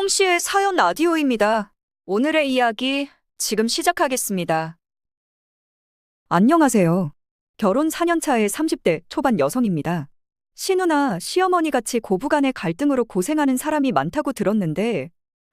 홍씨의 사연 라디오입니다. 오늘의 이야기 지금 시작하겠습니다. 안녕하세요. 결혼 4년 차의 30대 초반 여성입니다. 시누나 시어머니 같이 고부간의 갈등으로 고생하는 사람이 많다고 들었는데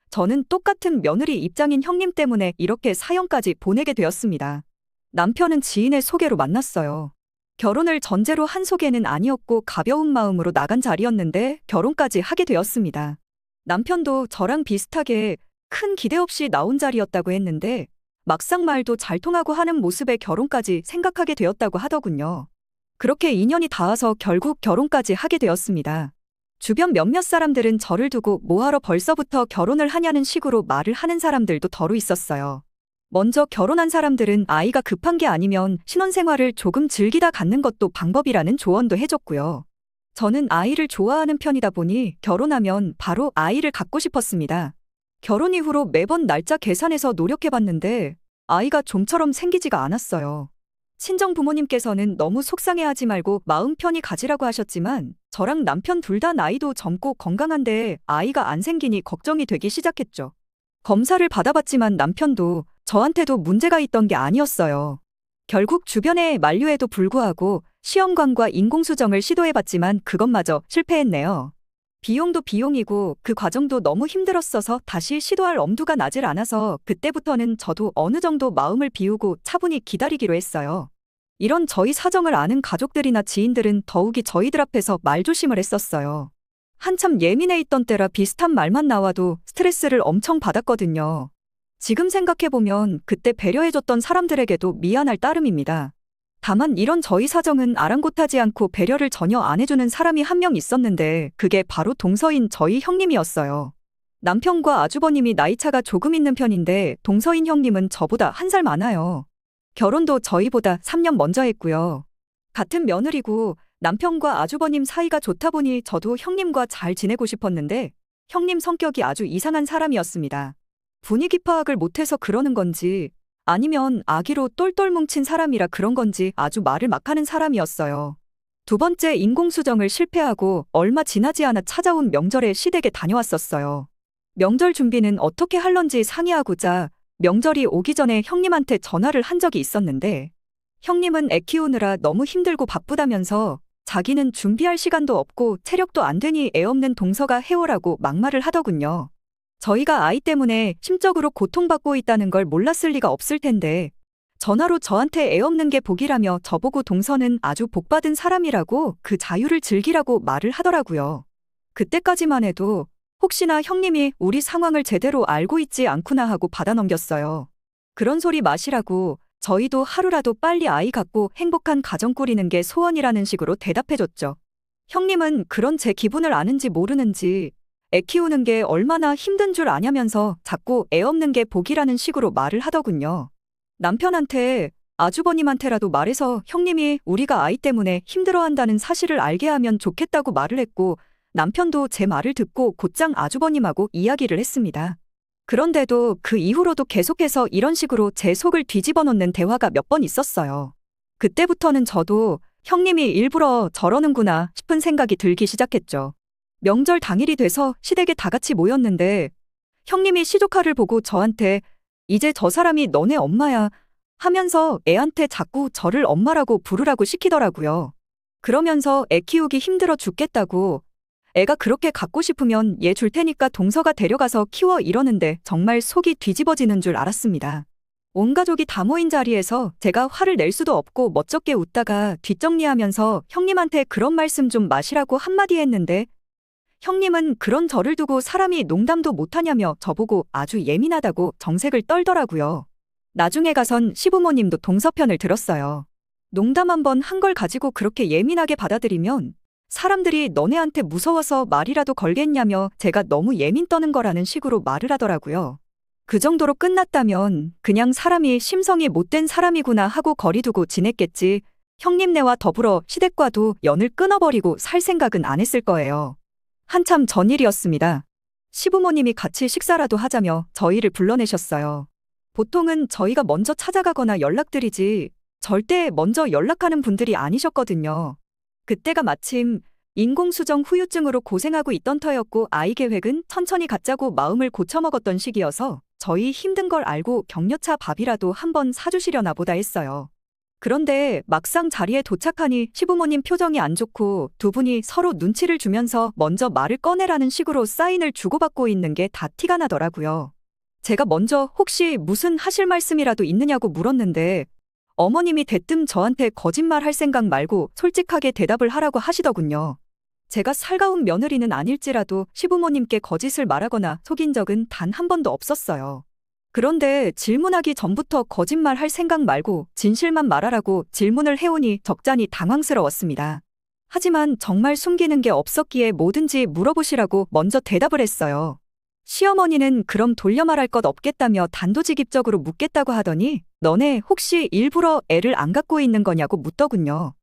저는 똑같은 며느리 입장인 형님 때문에 이렇게 사연까지 보내게 되었습니다. 남편은 지인의 소개로 만났어요. 결혼을 전제로 한 소개는 아니었고 가벼운 마음으로 나간 자리였는데 결혼까지 하게 되었습니다. 남편도 저랑 비슷하게 큰 기대 없이 나온 자리였다고 했는데 막상 말도 잘 통하고 하는 모습에 결혼까지 생각하게 되었다고 하더군요. 그렇게 인연이 닿아서 결국 결혼까지 하게 되었습니다. 주변 몇몇 사람들은 저를 두고 뭐하러 벌써부터 결혼을 하냐는 식으로 말을 하는 사람들도 더러 있었어요. 먼저 결혼한 사람들은 아이가 급한 게 아니면 신혼생활을 조금 즐기다 갖는 것도 방법이라는 조언도 해줬고요. 저는 아이를 좋아하는 편이다 보니 결혼하면 바로 아이를 갖고 싶었습니다. 결혼 이후로 매번 날짜 계산해서 노력해봤는데 아이가 좀처럼 생기지가 않았어요. 친정 부모님께서는 너무 속상해하지 말고 마음 편히 가지라고 하셨지만 저랑 남편 둘 다 나이도 젊고 건강한데 아이가 안 생기니 걱정이 되기 시작했죠. 검사를 받아봤지만 남편도 저한테도 문제가 있던 게 아니었어요. 결국 주변의 만류에도 불구하고 시험관과 인공수정을 시도해봤지만 그것마저 실패했네요. 비용도 비용이고 그 과정도 너무 힘들었어서 다시 시도할 엄두가 나질 않아서 그때부터는 저도 어느 정도 마음을 비우고 차분히 기다리기로 했어요. 이런 저희 사정을 아는 가족들이나 지인들은 더욱이 저희들 앞에서 말조심을 했었어요. 한참 예민해 있던 때라 비슷한 말만 나와도 스트레스를 엄청 받았거든요. 지금 생각해보면 그때 배려해줬던 사람들에게도 미안할 따름입니다. 다만 이런 저희 사정은 아랑곳하지 않고 배려를 전혀 안 해주는 사람이 한 명 있었는데 그게 바로 동서인 저희 형님이었어요. 남편과 아주버님이 나이차가 조금 있는 편인데 동서인 형님은 저보다 1살 많아요. 결혼도 저희보다 3년 먼저 했고요. 같은 며느리고 남편과 아주버님 사이가 좋다 보니 저도 형님과 잘 지내고 싶었는데 형님 성격이 아주 이상한 사람이었습니다. 분위기 파악을 못해서 그러는 건지 아니면 아기로 똘똘 뭉친 사람이라 그런 건지 아주 말을 막 하는 사람이었어요. 두 번째 인공수정을 실패하고 얼마 지나지 않아 찾아온 명절에 시댁에 다녀왔었어요. 명절 준비는 어떻게 할런지 상의하고자 명절이 오기 전에 형님한테 전화를 한 적이 있었는데 형님은 애 키우느라 너무 힘들고 바쁘다면서 자기는 준비할 시간도 없고 체력도 안 되니 애 없는 동서가 해오라고 막말을 하더군요. 저희가 아이 때문에 심적으로 고통받고 있다는 걸 몰랐을 리가 없을 텐데 전화로 저한테 애 없는 게 복이라며 저보고 동서는 아주 복받은 사람이라고 그 자유를 즐기라고 말을 하더라고요. 그때까지만 해도 혹시나 형님이 우리 상황을 제대로 알고 있지 않구나 하고 받아넘겼어요. 그런 소리 마시라고 저희도 하루라도 빨리 아이 갖고 행복한 가정 꾸리는 게 소원이라는 식으로 대답해줬죠. 형님은 그런 제 기분을 아는지 모르는지 애 키우는 게 얼마나 힘든 줄 아냐면서 자꾸 애 없는 게 복이라는 식으로 말을 하더군요. 남편한테 아주버님한테라도 말해서 형님이 우리가 아이 때문에 힘들어한다는 사실을 알게 하면 좋겠다고 말을 했고 남편도 제 말을 듣고 곧장 아주버님하고 이야기를 했습니다. 그런데도 그 이후로도 계속해서 이런 식으로 제 속을 뒤집어 놓는 대화가 몇 번 있었어요. 그때부터는 저도 형님이 일부러 저러는구나 싶은 생각이 들기 시작했죠. 명절 당일이 돼서 시댁에 다 같이 모였는데 형님이 시조카를 보고 저한테 이제 저 사람이 너네 엄마야 하면서 애한테 자꾸 저를 엄마라고 부르라고 시키더라고요. 그러면서 애 키우기 힘들어 죽겠다고 애가 그렇게 갖고 싶으면 얘 줄 테니까 동서가 데려가서 키워 이러는데 정말 속이 뒤집어지는 줄 알았습니다. 온 가족이 다 모인 자리에서 제가 화를 낼 수도 없고 멋쩍게 웃다가 뒷정리하면서 형님한테 그런 말씀 좀 마시라고 한마디 했는데 형님은 그런 저를 두고 사람이 농담도 못하냐며 저보고 아주 예민하다고 정색을 떨더라고요. 나중에 가선 시부모님도 동서 편을 들었어요. 농담 한 번 한 걸 가지고 그렇게 예민하게 받아들이면 사람들이 너네한테 무서워서 말이라도 걸겠냐며 제가 너무 예민 떠는 거라는 식으로 말을 하더라고요. 그 정도로 끝났다면 그냥 사람이 심성이 못된 사람이구나 하고 거리두고 지냈겠지 형님네와 더불어 시댁과도 연을 끊어버리고 살 생각은 안 했을 거예요. 한참 전일이었습니다. 시부모님이 같이 식사라도 하자며 저희를 불러내셨어요. 보통은 저희가 먼저 찾아가거나 연락드리지 절대 먼저 연락하는 분들이 아니셨거든요. 그때가 마침 인공수정 후유증으로 고생하고 있던 터였고 아이 계획은 천천히 갖자고 마음을 고쳐먹었던 시기여서 저희 힘든 걸 알고 격려차 밥이라도 한번 사주시려나 보다 했어요. 그런데 막상 자리에 도착하니 시부모님 표정이 안 좋고 두 분이 서로 눈치를 주면서 먼저 말을 꺼내라는 식으로 사인을 주고받고 있는 게 다 티가 나더라고요. 제가 먼저 혹시 무슨 하실 말씀이라도 있느냐고 물었는데 어머님이 대뜸 저한테 거짓말 할 생각 말고 솔직하게 대답을 하라고 하시더군요. 제가 살가운 며느리는 아닐지라도 시부모님께 거짓을 말하거나 속인 적은 단 한 번도 없었어요. 그런데 질문하기 전부터 거짓말 할 생각 말고 진실만 말하라고 질문을 해오니 적잖이 당황스러웠습니다. 하지만 정말 숨기는 게 없었기에 뭐든지 물어보시라고 먼저 대답을 했어요. 시어머니는 그럼 돌려 말할 것 없겠다며 단도직입적으로 묻겠다고 하더니 너네 혹시 일부러 애를 안 갖고 있는 거냐고 묻더군요.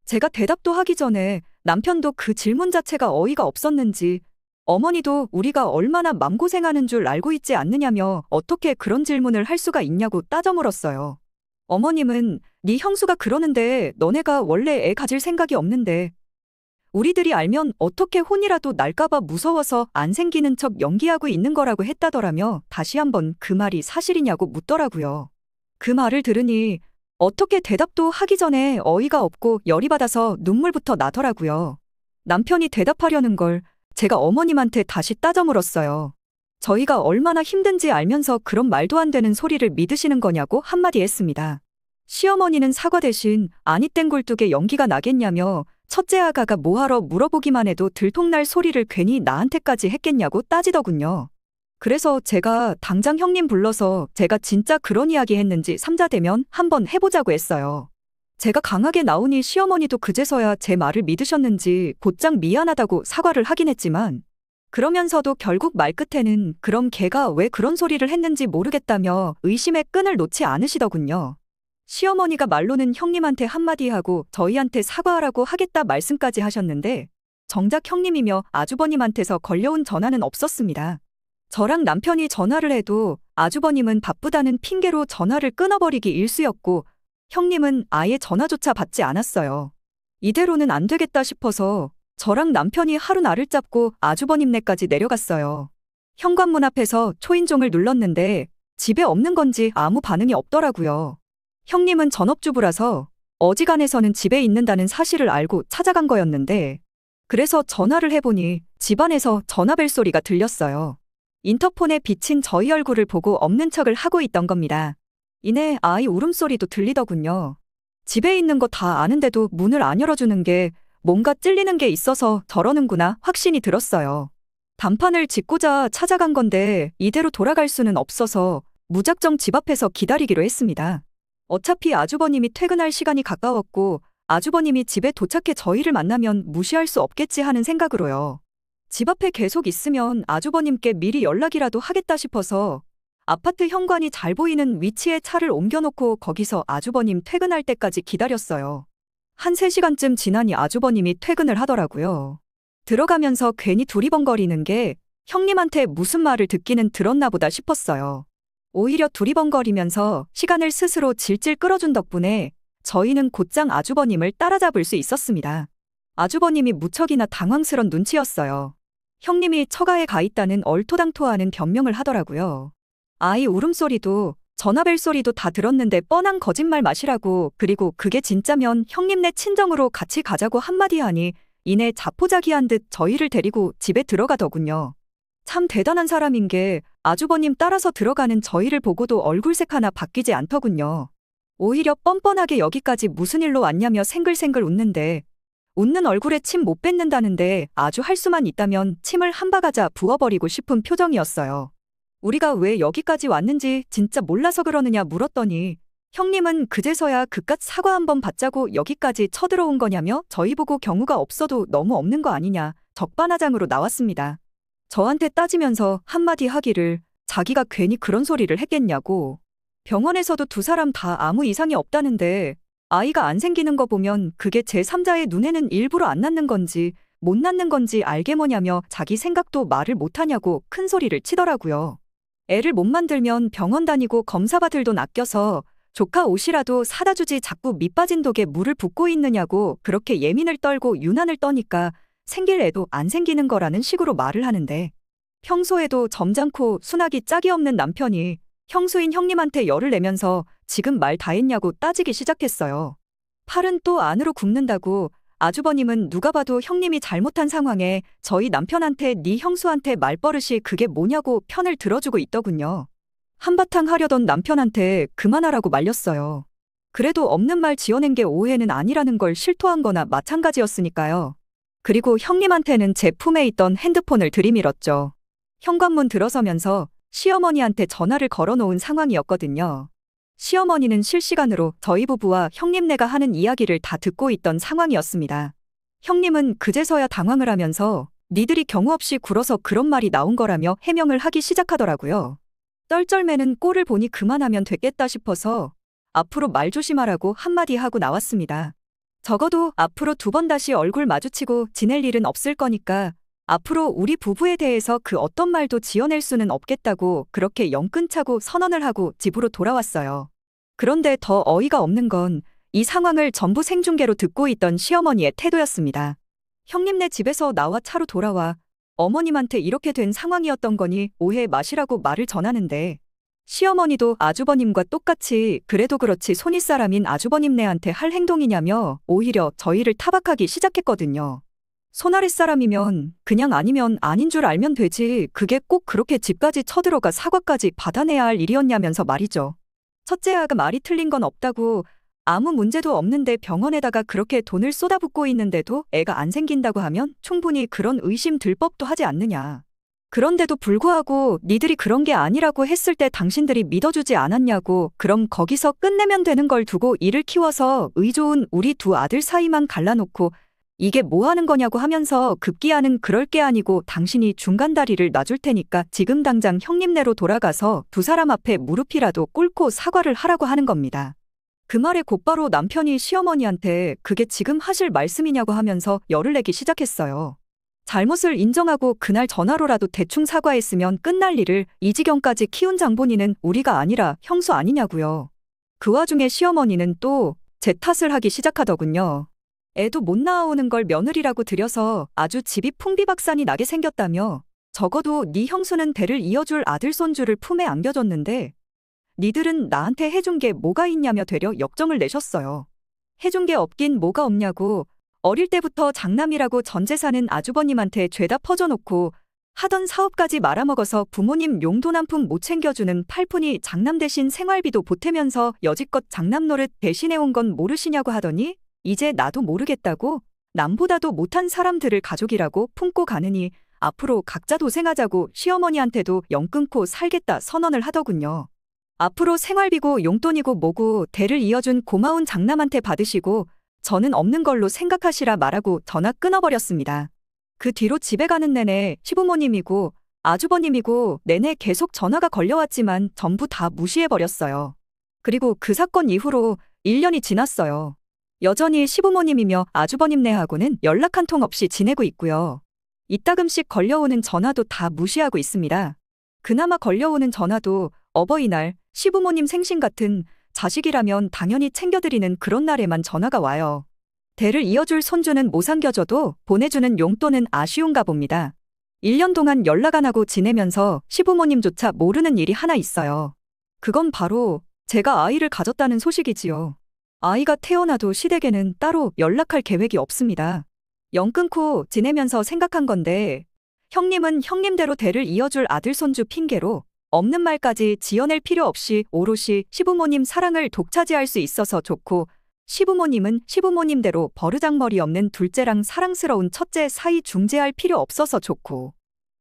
제가 대답도 하기 전에 남편도 그 질문 자체가 어이가 없었는지 어머니도 우리가 얼마나 맘고생하는 줄 알고 있지 않느냐며 어떻게 그런 질문을 할 수가 있냐고 따져 물었어요. 어머님은 네 형수가 그러는데 너네가 원래 애 가질 생각이 없는데 우리들이 알면 어떻게 혼이라도 날까봐 무서워서 안 생기는 척 연기하고 있는 거라고 했다더라며 다시 한번 그 말이 사실이냐고 묻더라고요. 그 말을 들으니 어떻게 대답도 하기 전에 어이가 없고 열이 받아서 눈물부터 나더라고요. 남편이 대답하려는 걸 제가 어머님한테 다시 따져 물었어요. 저희가 얼마나 힘든지 알면서 그런 말도 안 되는 소리를 믿으시는 거냐고 한마디 했습니다. 시어머니는 사과 대신 아니 땡굴뚝에 연기가 나겠냐며 첫째 아가가 뭐하러 물어보기만 해도 들통날 소리를 괜히 나한테까지 했겠냐고 따지더군요. 그래서 제가 당장 형님 불러서 제가 진짜 그런 이야기 했는지 삼자대면 한번 해보자고 했어요. 제가 강하게 나오니 시어머니도 그제서야 제 말을 믿으셨는지 곧장 미안하다고 사과를 하긴 했지만 그러면서도 결국 말끝에는 그럼 걔가 왜 그런 소리를 했는지 모르겠다며 의심의 끈을 놓지 않으시더군요. 시어머니가 말로는 형님한테 한마디 하고 저희한테 사과하라고 하겠다 말씀까지 하셨는데 정작 형님이며 아주버님한테서 걸려온 전화는 없었습니다. 저랑 남편이 전화를 해도 아주버님은 바쁘다는 핑계로 전화를 끊어버리기 일쑤였고 형님은 아예 전화조차 받지 않았어요. 이대로는 안 되겠다 싶어서 저랑 남편이 하루 날을 잡고 아주버님네까지 내려갔어요. 현관문 앞에서 초인종을 눌렀는데 집에 없는 건지 아무 반응이 없더라고요. 형님은 전업주부라서 어지간해서는 집에 있는다는 사실을 알고 찾아간 거였는데 그래서 전화를 해보니 집안에서 전화벨 소리가 들렸어요. 인터폰에 비친 저희 얼굴을 보고 없는 척을 하고 있던 겁니다. 이내 아이 울음소리도 들리더군요. 집에 있는 거 다 아는데도 문을 안 열어주는 게 뭔가 찔리는 게 있어서 저러는구나 확신이 들었어요. 단판을 짓고자 찾아간 건데 이대로 돌아갈 수는 없어서 무작정 집 앞에서 기다리기로 했습니다. 어차피 아주버님이 퇴근할 시간이 가까웠고 아주버님이 집에 도착해 저희를 만나면 무시할 수 없겠지 하는 생각으로요. 집 앞에 계속 있으면 아주버님께 미리 연락이라도 하겠다 싶어서 아파트 현관이 잘 보이는 위치에 차를 옮겨놓고 거기서 아주버님 퇴근할 때까지 기다렸어요. 한 3시간쯤 지나니 아주버님이 퇴근을 하더라고요. 들어가면서 괜히 두리번거리는 게 형님한테 무슨 말을 듣기는 들었나 보다 싶었어요. 오히려 두리번거리면서 시간을 스스로 질질 끌어준 덕분에 저희는 곧장 아주버님을 따라잡을 수 있었습니다. 아주버님이 무척이나 당황스런 눈치였어요. 형님이 처가에 가 있다는 얼토당토하는 변명을 하더라고요. 아이 울음소리도 전화벨 소리도 다 들었는데 뻔한 거짓말 마시라고 그리고 그게 진짜면 형님네 친정으로 같이 가자고 한마디 하니 이내 자포자기한 듯 저희를 데리고 집에 들어가더군요. 참 대단한 사람인 게 아주버님 따라서 들어가는 저희를 보고도 얼굴색 하나 바뀌지 않더군요. 오히려 뻔뻔하게 여기까지 무슨 일로 왔냐며 생글생글 웃는데 웃는 얼굴에 침 못 뱉는다는데 아주 할 수만 있다면 침을 한 바가자 부어버리고 싶은 표정이었어요. 우리가 왜 여기까지 왔는지 진짜 몰라서 그러느냐 물었더니 형님은 그제서야 그깟 사과 한번 받자고 여기까지 쳐들어온 거냐며 저희 보고 경우가 없어도 너무 없는 거 아니냐 적반하장으로 나왔습니다. 저한테 따지면서 한마디 하기를 자기가 괜히 그런 소리를 했겠냐고. 병원에서도 두 사람 다 아무 이상이 없다는데 아이가 안 생기는 거 보면 그게 제3자의 눈에는 일부러 안 낳는 건지 못 낳는 건지 알게 뭐냐며 자기 생각도 말을 못하냐고 큰 소리를 치더라고요. 애를 못 만들면 병원 다니고 검사받을 돈 아껴서 조카 옷이라도 사다 주지 자꾸 밑 빠진 독에 물을 붓고 있느냐고 그렇게 예민을 떨고 유난을 떠니까 생길 애도 안 생기는 거라는 식으로 말을 하는데 평소에도 점잖고 순하기 짝이 없는 남편이 형수인 형님한테 열을 내면서 지금 말 다 했냐고 따지기 시작했어요. 팔은 또 안으로 굽는다고 아주버님은 누가 봐도 형님이 잘못한 상황에 저희 남편한테 네 형수한테 말버릇이 그게 뭐냐고 편을 들어주고 있더군요. 한바탕 하려던 남편한테 그만하라고 말렸어요. 그래도 없는 말 지어낸 게 오해는 아니라는 걸 실토한 거나 마찬가지였으니까요. 그리고 형님한테는 제 품에 있던 핸드폰을 들이밀었죠. 현관문 들어서면서 시어머니한테 전화를 걸어놓은 상황이었거든요. 시어머니는 실시간으로 저희 부부와 형님네가 하는 이야기를 다 듣고 있던 상황이었습니다. 형님은 그제서야 당황을 하면서 니들이 경우 없이 굴어서 그런 말이 나온 거라며 해명을 하기 시작하더라고요. 떨쩔매는 꼴을 보니 그만하면 됐겠다 싶어서 앞으로 말 조심하라고 한마디 하고 나왔습니다. 적어도 앞으로 2번 다시 얼굴 마주치고 지낼 일은 없을 거니까 앞으로 우리 부부에 대해서 그 어떤 말도 지어낼 수는 없겠다고 그렇게 영끈차고 선언을 하고 집으로 돌아왔어요. 그런데 더 어이가 없는 건 이 상황을 전부 생중계로 듣고 있던 시어머니의 태도였습니다. 형님네 집에서 나와 차로 돌아와 어머님한테 이렇게 된 상황이었던 거니 오해 마시라고 말을 전하는데 시어머니도 아주버님과 똑같이 그래도 그렇지 손윗사람인 아주버님네한테 할 행동이냐며 오히려 저희를 타박하기 시작했거든요. 손아랫사람이면 그냥 아니면 아닌 줄 알면 되지 그게 꼭 그렇게 집까지 쳐들어가 사과까지 받아내야 할 일이었냐면서 말이죠. 첫째 아가 말이 틀린 건 없다고 아무 문제도 없는데 병원에다가 그렇게 돈을 쏟아붓고 있는데도 애가 안 생긴다고 하면 충분히 그런 의심 들 법도 하지 않느냐. 그런데도 불구하고 니들이 그런 게 아니라고 했을 때 당신들이 믿어주지 않았냐고 그럼 거기서 끝내면 되는 걸 두고 일을 키워서 의 좋은 우리 2 아들 사이만 갈라놓고 이게 뭐 하는 거냐고 하면서 급기야는 그럴 게 아니고 당신이 중간다리를 놔줄 테니까 지금 당장 형님네로 돌아가서 2 사람 앞에 무릎이라도 꿇고 사과를 하라고 하는 겁니다. 그 말에 곧바로 남편이 시어머니한테 그게 지금 하실 말씀이냐고 하면서 열을 내기 시작했어요. 잘못을 인정하고 그날 전화로라도 대충 사과했으면 끝날 일을 이 지경까지 키운 장본인은 우리가 아니라 형수 아니냐고요. 그 와중에 시어머니는 또 제 탓을 하기 시작하더군요. 애도 못 낳아오는 걸 며느리라고 들여서 아주 집이 풍비박산이 나게 생겼다며 적어도 네 형수는 대를 이어줄 아들 손주를 품에 안겨줬는데 니들은 나한테 해준 게 뭐가 있냐며 되려 역정을 내셨어요. 해준 게 없긴 뭐가 없냐고 어릴 때부터 장남이라고 전 재산은 아주버님한테 죄다 퍼져놓고 하던 사업까지 말아먹어서 부모님 용돈 한 푼 못 챙겨주는 팔푼이 장남 대신 생활비도 보태면서 여지껏 장남 노릇 대신해온 건 모르시냐고 하더니 이제 나도 모르겠다고 남보다도 못한 사람들을 가족이라고 품고 가느니 앞으로 각자 도생하자고 시어머니한테도 영 끊고 살겠다 선언을 하더군요. 앞으로 생활비고 용돈이고 뭐고 대를 이어준 고마운 장남한테 받으시고 저는 없는 걸로 생각하시라 말하고 전화 끊어버렸습니다. 그 뒤로 집에 가는 내내 시부모님이고 아주버님이고 내내 계속 전화가 걸려왔지만 전부 다 무시해버렸어요. 그리고 그 사건 이후로 1년이 지났어요. 여전히 시부모님이며 아주버님네하고는 연락 한 통 없이 지내고 있고요. 이따금씩 걸려오는 전화도 다 무시하고 있습니다. 그나마 걸려오는 전화도 어버이날, 시부모님 생신 같은 자식이라면 당연히 챙겨드리는 그런 날에만 전화가 와요. 대를 이어줄 손주는 못 안겨줘도 보내주는 용돈은 아쉬운가 봅니다. 1년 동안 연락 안 하고 지내면서 시부모님조차 모르는 일이 하나 있어요. 그건 바로 제가 아이를 가졌다는 소식이지요. 아이가 태어나도 시댁에는 따로 연락할 계획이 없습니다. 영 끊고 지내면서 생각한 건데 형님은 형님대로 대를 이어줄 아들 손주 핑계로 없는 말까지 지어낼 필요 없이 오롯이 시부모님 사랑을 독차지할 수 있어서 좋고 시부모님은 시부모님대로 버르장머리 없는 둘째랑 사랑스러운 첫째 사이 중재할 필요 없어서 좋고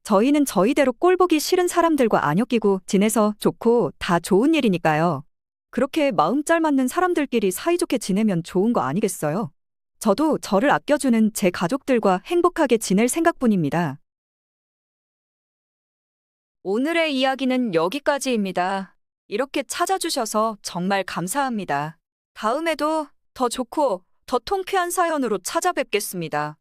저희는 저희대로 꼴보기 싫은 사람들과 안 엮이고 지내서 좋고 다 좋은 일이니까요. 그렇게 마음 잘 맞는 사람들끼리 사이좋게 지내면 좋은 거 아니겠어요? 저도 저를 아껴주는 제 가족들과 행복하게 지낼 생각뿐입니다. 오늘의 이야기는 여기까지입니다. 이렇게 찾아주셔서 정말 감사합니다. 다음에도 더 좋고 더 통쾌한 사연으로 찾아뵙겠습니다.